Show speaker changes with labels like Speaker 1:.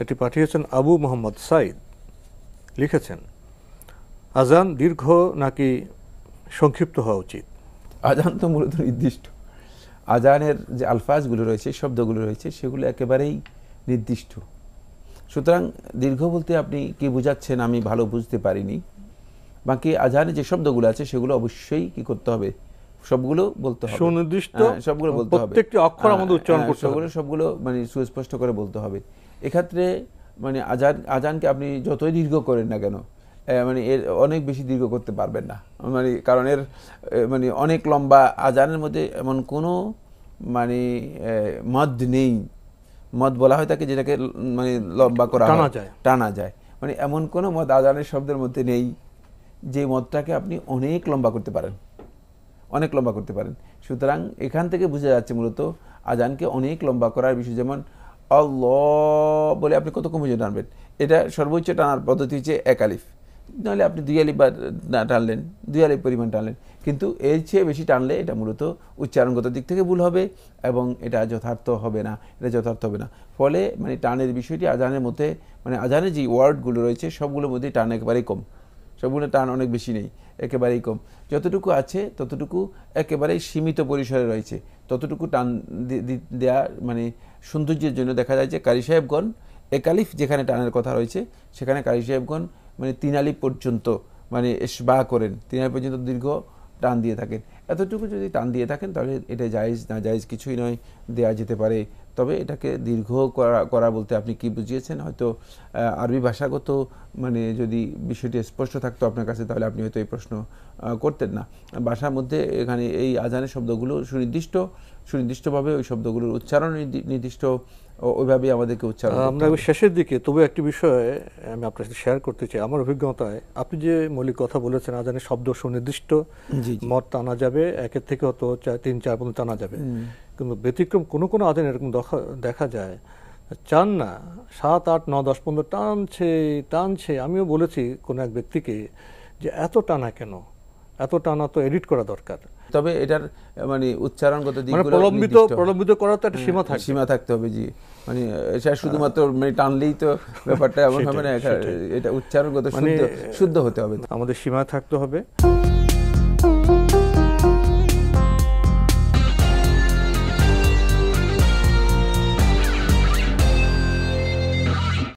Speaker 1: এটি পাঠিয়েছেন আবু মোহাম্মদ সাইদ। লিখেছেন, আজান দীর্ঘ নাকি সংক্ষিপ্ত হওয়া উচিত?
Speaker 2: আজান তো মূলত নির্দিষ্ট। আজানের যে আলফাজগুলো রয়েছে, শব্দগুলো রয়েছে, সেগুলো একেবারেই নির্দিষ্ট। সুতরাং দীর্ঘ বলতে আপনি কি বোঝাচ্ছেন আমি ভালো বুঝতে পারিনি। বাকি আজানে যে শব্দগুলো আছে সেগুলো অবশ্যই কি করতে হবে, সবগুলো বলতে হবে,
Speaker 1: সুনির্দিষ্ট,
Speaker 2: সবগুলো বলতে হবে,
Speaker 1: প্রত্যেকটি অক্ষর আমাদের উচ্চারণ করতে হবে,
Speaker 2: সবগুলো মানে সুস্পষ্ট করে বলতে হবে। এক্ষেত্রে মানে আজানকে আপনি যতই দীর্ঘ করেন না কেন, মানে এর অনেক বেশি দীর্ঘ করতে পারবেন না, মানে কারণ এর মানে অনেক লম্বা আজানের মধ্যে এমন কোনো মানে মদ নেই। মদ বলা হয় তাকে যেটাকে মানে লম্বা করা টানা যায়, মানে এমন কোনো মদ আজানের শব্দের মধ্যে নেই যে মদটাকে আপনি অনেক লম্বা করতে পারেন, অনেক লম্বা করতে পারেন। সুতরাং এখান থেকে বোঝা যাচ্ছে মূলত আজানকে অনেক লম্বা করার বিষয়। যেমন আল্লাহ বলে আপনি কতক্ষণ পর্যন্ত টানবেন, এটা সর্বোচ্চ টানার পদ্ধতি হচ্ছে এক আলিফ, নাহলে আপনি 2 আলিফ টানলেন, 2 আলিফ পরিমাণ টানলেন, কিন্তু এর চেয়ে বেশি টানলে এটা মূলত উচ্চারণগত দিক থেকে ভুল হবে এবং এটা যথার্থ হবে না, ফলে মানে টানের বিষয়টি আজানের মধ্যে, মানে আজানের যে ওয়ার্ডগুলো রয়েছে সবগুলোর মধ্যে টান একেবারেই কম, সবগুলো টান অনেক বেশি নেই, একেবারেই কম। যতটুকু আছে ততটুকু একেবারেই সীমিত পরিসরে রয়েছে, ততটুকু টান দেওয়া মানে সৌন্দর্যের জন্য দেখা যায় যে কারি সাহেবগণ একালিফ যেখানে টানের কথা রয়েছে সেখানে কারি সাহেবগণ মানে 3 আলিফ পর্যন্ত মানে এসবা করেন, 3 আলিফ পর্যন্ত দীর্ঘ টান দিয়ে থাকেন। এতটুকু যদি টান দিয়ে থাকেন তাহলে এটা জায়েজ না জায়েজ কিছুই নয়, দেয়া যেতে পারে। তবে এটাকে দীর্ঘ করা বলতে আপনি কি বুঝিয়েছেন, হয়তো আরবি ভাষাগত মানে যদি বিষয়টি স্পষ্ট থাকতো আপনার কাছে তাহলে আপনি হয়তো এই প্রশ্ন করতেন না। ভাষার মধ্যে এখানে এই আজানের শব্দগুলো সুনির্দিষ্টভাবে ওই শব্দগুলোর উচ্চারণ নির্দিষ্ট, ওইভাবেই আমাদেরকে উচ্চারণ।
Speaker 1: আমরা শেষের দিকে তবু একটি বিষয় আমি আপনার সাথে শেয়ার করতে চাই। আমার অভিজ্ঞতায় আপনি যে মৌলিক কথা বলেছেন, আজানের শব্দ সুনির্দিষ্ট, মত টানা যাবে, 1 থেকে হয়তো 3-4 পর্যন্ত টানা যাবে, কিন্তু ব্যতিক্রম কোনো আজান এরকম দেখা যায় চান না 7, 8, 9, 10, 15 টানছে। আমিও বলেছি কোনো এক ব্যক্তিকে যে এত টানা কেন, এত টানা তো এডিট করা দরকার।
Speaker 2: তবে এটার মানে উচ্চারণগত দিকগুলো
Speaker 1: প্রলম্বিত করার তো একটা
Speaker 2: সীমা থাকতে হবে। জি, মানে এটা শুধুমাত্র মানে টানলেই তো ব্যাপারটা এমন হবে না, এটা উচ্চারণগত শুদ্ধ হতে হবে,
Speaker 1: আমাদের সীমা থাকতে হবে।